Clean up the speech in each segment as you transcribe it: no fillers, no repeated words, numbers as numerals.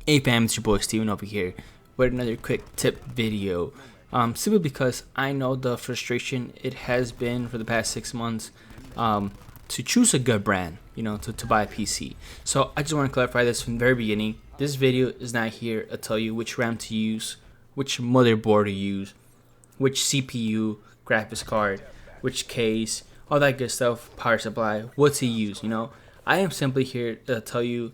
Hey fam, it's your boy Steven over here with another quick tip video. Simply because I know the frustration it has been for the past 6 months to choose a good brand, to buy a PC. So I just want to clarify this from the very beginning. This video is not here to tell you which RAM to use, which motherboard to use, which CPU, graphics card, which case, all that good stuff, power supply, what to use. I am simply here to tell you,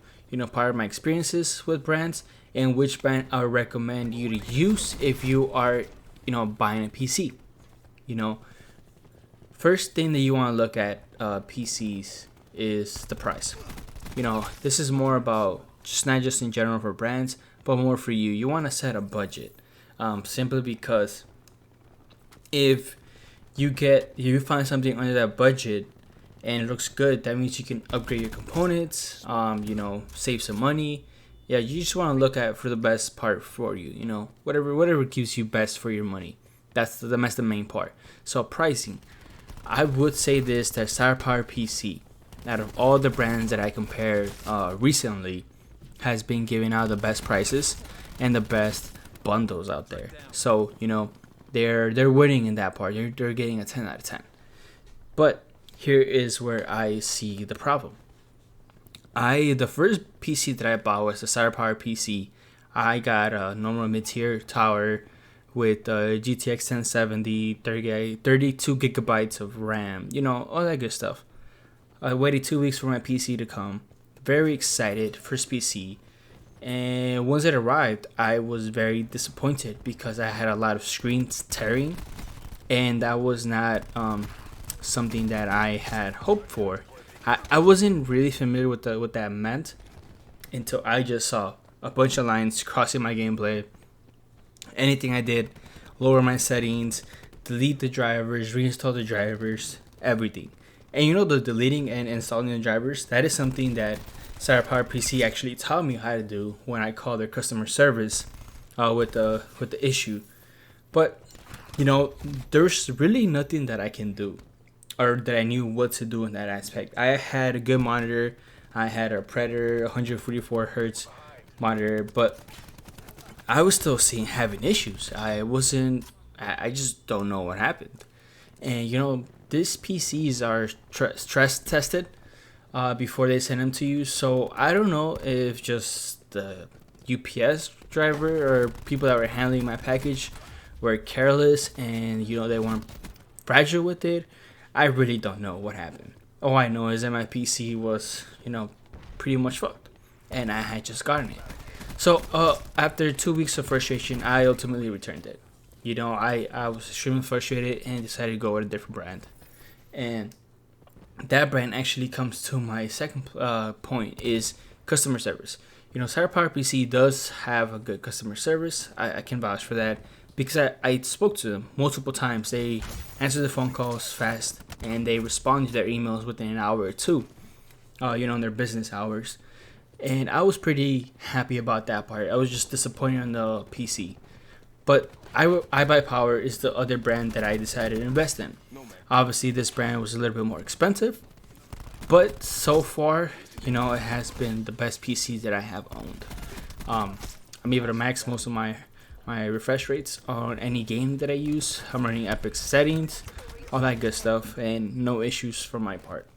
part of my experiences with brands and which brand I would recommend you to use if you are, buying a PC. You know, First thing that you want to look at PCs is the price. This is more about just not just in general for brands, but more for you. You want to set a budget, simply because if you find something under that budget and it looks good, that means you can upgrade your components, save some money. Yeah, you just want to look at for the best part for you, whatever gives you best for your money. That's the main part. So pricing, I would say this, that StarPower PC, out of all the brands that I compared recently, has been giving out the best prices and the best bundles out there. So they're winning in that part. They're getting a 10 out of 10. But here is where I see the problem. The first PC that I bought was the StarPower PC. I got a normal mid-tier tower with GTX 1070, 32 gigabytes of RAM, all that good stuff. I waited 2 weeks for my PC to come. Very excited, first PC. And once it arrived, I was very disappointed because I had a lot of screens tearing, and that was not something that I had hoped for. I wasn't really familiar with what that meant until I just saw a bunch of lines crossing my gameplay. Anything I did, lower my settings, delete the drivers, reinstall the drivers, everything. And the deleting and installing the drivers, that is something that StarPower PC actually taught me how to do when I called their customer service with the issue. But there's really nothing that I can do, or that I knew what to do in that aspect. I had a good monitor. I had a Predator 144 hertz monitor, but I was still having issues. I just don't know what happened. And these PCs are stress tested before they send them to you. So I don't know if just the UPS driver or people that were handling my package were careless and they weren't fragile with it. I really don't know what happened. All I know is that my PC was pretty much fucked, and I had just gotten it. So after 2 weeks of frustration, I ultimately returned it. I was extremely frustrated and decided to go with a different brand. And that brand actually comes to my second point, is customer service. StarPower PC does have a good customer service. I can vouch for that because I spoke to them multiple times. They answer the phone calls fast and they respond to their emails within an hour or two, in their business hours. And I was pretty happy about that part. I was just disappointed on the PC. But iBuyPower is the other brand that I decided to invest in. Obviously, this brand was a little bit more expensive, but so far, it has been the best PC that I have owned. I'm able to max most of my refresh rates on any game that I use. I'm running epic settings, all that good stuff, and no issues for my part.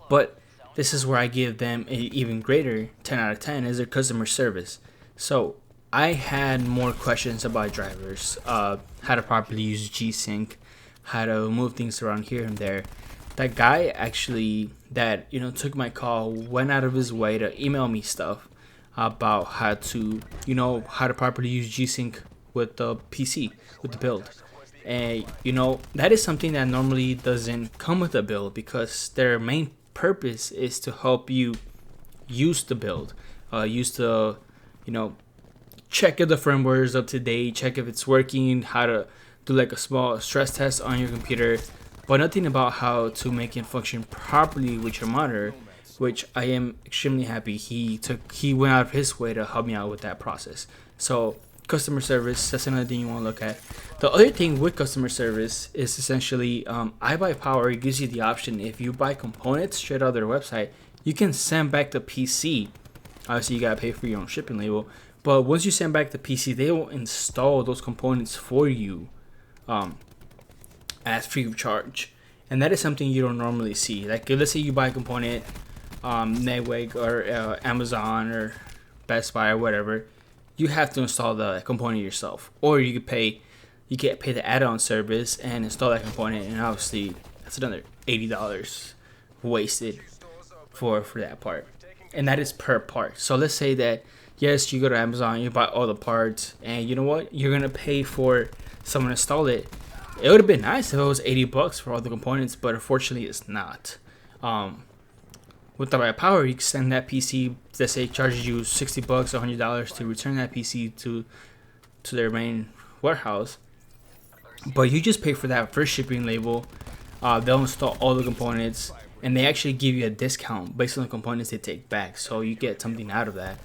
But this is where I give them an even greater 10 out of 10, is their customer service. So I had more questions about drivers, how to properly use G-Sync, how to move things around here and there. That guy actually that took my call went out of his way to email me stuff about how to properly use G-Sync with the PC, with the build. And that is something that normally doesn't come with a build, because their main purpose is to help you use the build, check if the firmware is up to date, check if it's working, how to do like a small stress test on your computer, but nothing about how to make it function properly with your monitor, which I am extremely happy he went out of his way to help me out with that process. So customer service, that's another thing you want to look at. The other thing with customer service is essentially iBuyPower gives you the option, if you buy components straight out of their website, you can send back the PC Obviously, you gotta pay for your own shipping label. But once you send back the PC, they will install those components for you, as free of charge. And that is something you don't normally see. Like, let's say you buy a component, Newegg or Amazon or Best Buy or whatever, you have to install the component yourself, or you could pay the add-on service and install that component, and obviously that's another $80 wasted for that part, and that is per part. So let's say that yes, you go to Amazon, you buy all the parts, and you know what, you're gonna pay for someone to install it. It would have been nice if it was $80 for all the components, but unfortunately it's not. With the right power, you can send that PC, let's say it charges you $60 or $100 to return that PC to their main warehouse, but you just pay for that first shipping label. They'll install all the components, and they actually give you a discount based on the components they take back, so you get something out of that.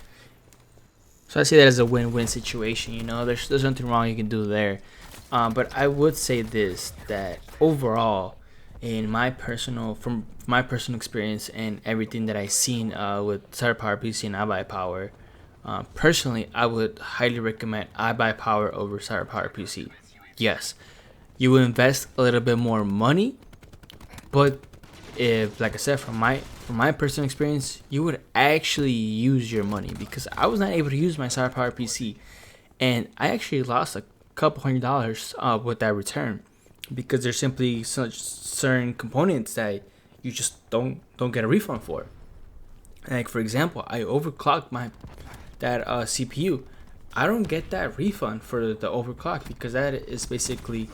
So I see that as a win-win situation. You know, there's nothing wrong you can do there. But I would say this, that overall, in from my personal experience and everything that I've seen with CyberPower PC and iBuyPower, personally, I would highly recommend iBuyPower over CyberPower PC. Yes, you will invest a little bit more money, but if, like I said, from my personal experience, you would actually use your money, because I was not able to use my CyberPower PC, and I actually lost a couple $100 with that return, because there's simply such certain components that you just don't get a refund for. Like, for example, I overclocked that CPU. I don't get that refund for the overclock, because that is basically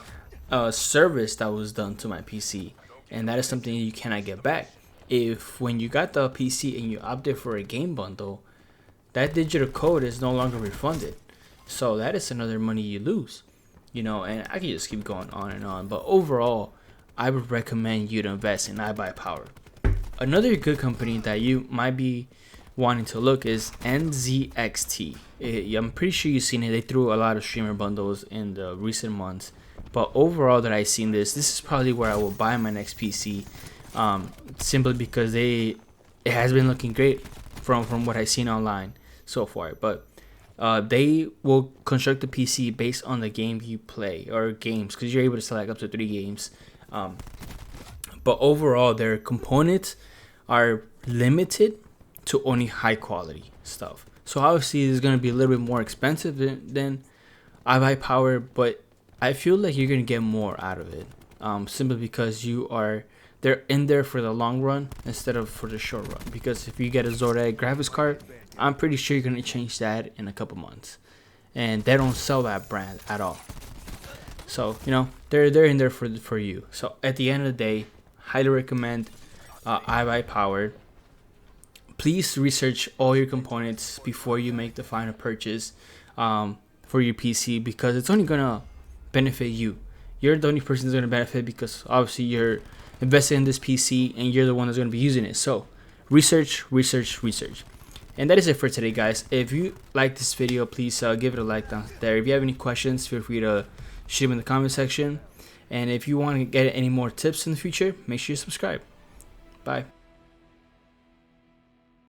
a service that was done to my PC, and that is something you cannot get back. If when you got the PC and you opted for a game bundle, that digital code is no longer refunded. So that is another money you lose, you know, and I can just keep going on and on. But overall, I would recommend you to invest in iBuyPower. Another good company that you might be wanting to look is NZXT. I'm pretty sure you've seen it. They threw a lot of streamer bundles in the recent months. But overall that I've seen this is probably where I will buy my next PC, simply because it has been looking great from what I've seen online so far. But they will construct the PC based on the game you play, or games, because you're able to select up to 3 games. But overall, their components are limited to only high quality stuff. So obviously it's going to be a little bit more expensive than iBuyPower, but I feel like you're going to get more out of it, simply because they're in there for the long run instead of for the short run. Because if you get a Zotac graphics card, I'm pretty sure you're going to change that in a couple months, and they don't sell that brand at all. So, you know, they're in there for you. So at the end of the day, highly recommend iBuyPower. Please research all your components before you make the final purchase for your PC, because it's only gonna benefit you. You're the only person that's gonna benefit, because obviously you're invested in this PC and you're the one that's gonna be using it. So research. And that is it for today, guys. If you like this video, please give it a like down there. If you have any questions, feel free to shoot them in the comment section. And if you want to get any more tips in the future, make sure you subscribe. Bye.